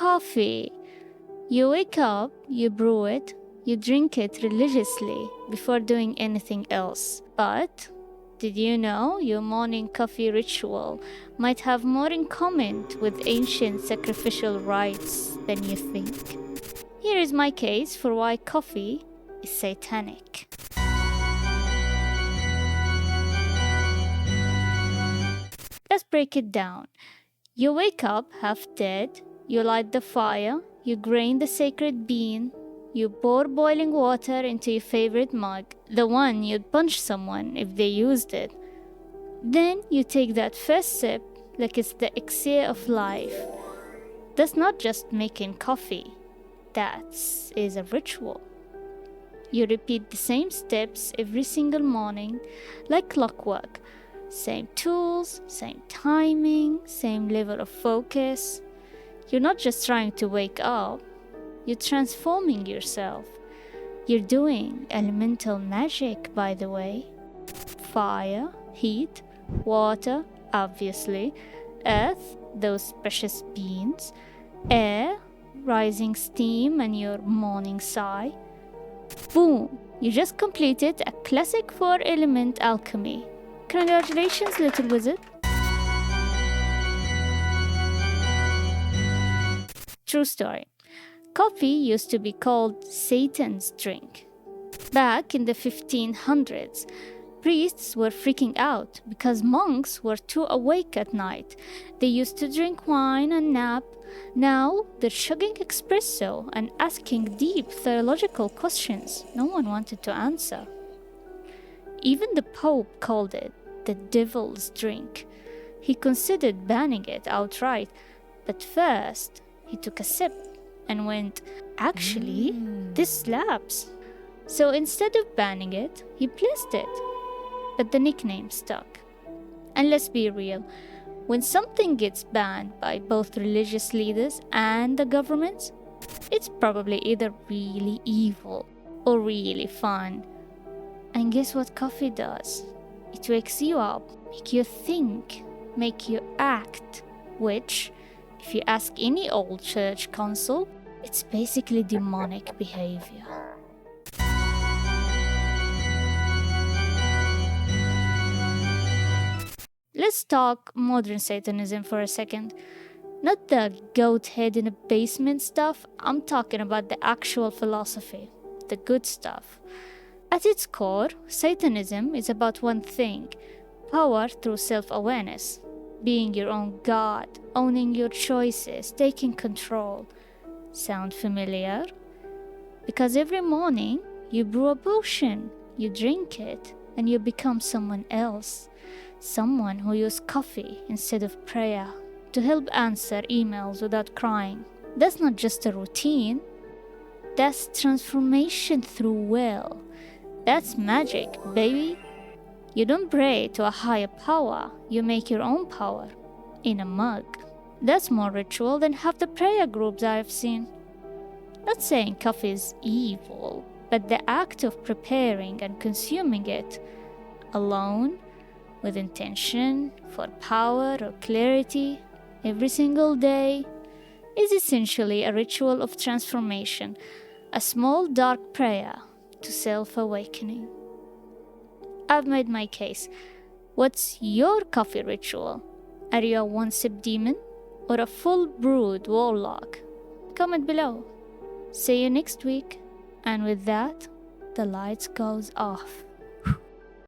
coffee. You wake up, you brew it, you drink it religiously before doing anything else. But did you know your morning coffee ritual might have more in common with ancient sacrificial rites than you think? Here is my case for why coffee is satanic. Let's break it down. You wake up half dead, you light the fire, you grain the sacred bean, you pour boiling water into your favorite mug, the one you'd punch someone if they used it. Then you take that first sip like it's the elixir of life. That's not just making coffee, that is a ritual. You repeat the same steps every single morning like clockwork. Same tools, same timing, same level of focus. You're not just trying to wake up, you're transforming yourself. You're doing elemental magic, by the way. Fire, heat, water, obviously, earth, those precious beans, air, rising steam, and your morning sigh. Boom! You just completed a classic 4-element alchemy. Congratulations, little wizard. True story. Coffee used to be called Satan's drink. Back in the 1500s, priests were freaking out because monks were too awake at night. They used to drink wine and nap. Now they're chugging espresso and asking deep theological questions no one wanted to answer. Even the Pope called it the devil's drink. He considered banning it outright, but first he took a sip and went, actually, this slaps. So instead of banning it, he blessed it. But the nickname stuck. And let's be real, when something gets banned by both religious leaders and the governments, it's probably either really evil or really fun. And guess what coffee does? It wakes you up, make you think, make you act, which, if you ask any old church council, it's basically demonic behavior. Let's talk modern Satanism for a second. Not the goat head in a basement stuff, I'm talking about the actual philosophy, the good stuff. At its core, Satanism is about one thing: power through self-awareness, being your own god, owning your choices, taking control. Sound familiar? Because every morning you brew a potion, you drink it, and you become someone else. Someone who uses coffee instead of prayer to help answer emails without crying. That's not just a routine, that's transformation through will. That's magic, baby. You don't pray to a higher power, you make your own power in a mug. That's more ritual than half the prayer groups I've seen. Not saying coffee is evil, but the act of preparing and consuming it alone, with intention, for power or clarity, every single day, is essentially a ritual of transformation, a small dark prayer to self-awakening. I've made my case. What's your coffee ritual? Are you a one-sip demon or a full-brewed warlock? Comment below. See you next week. And with that, the lights goes off.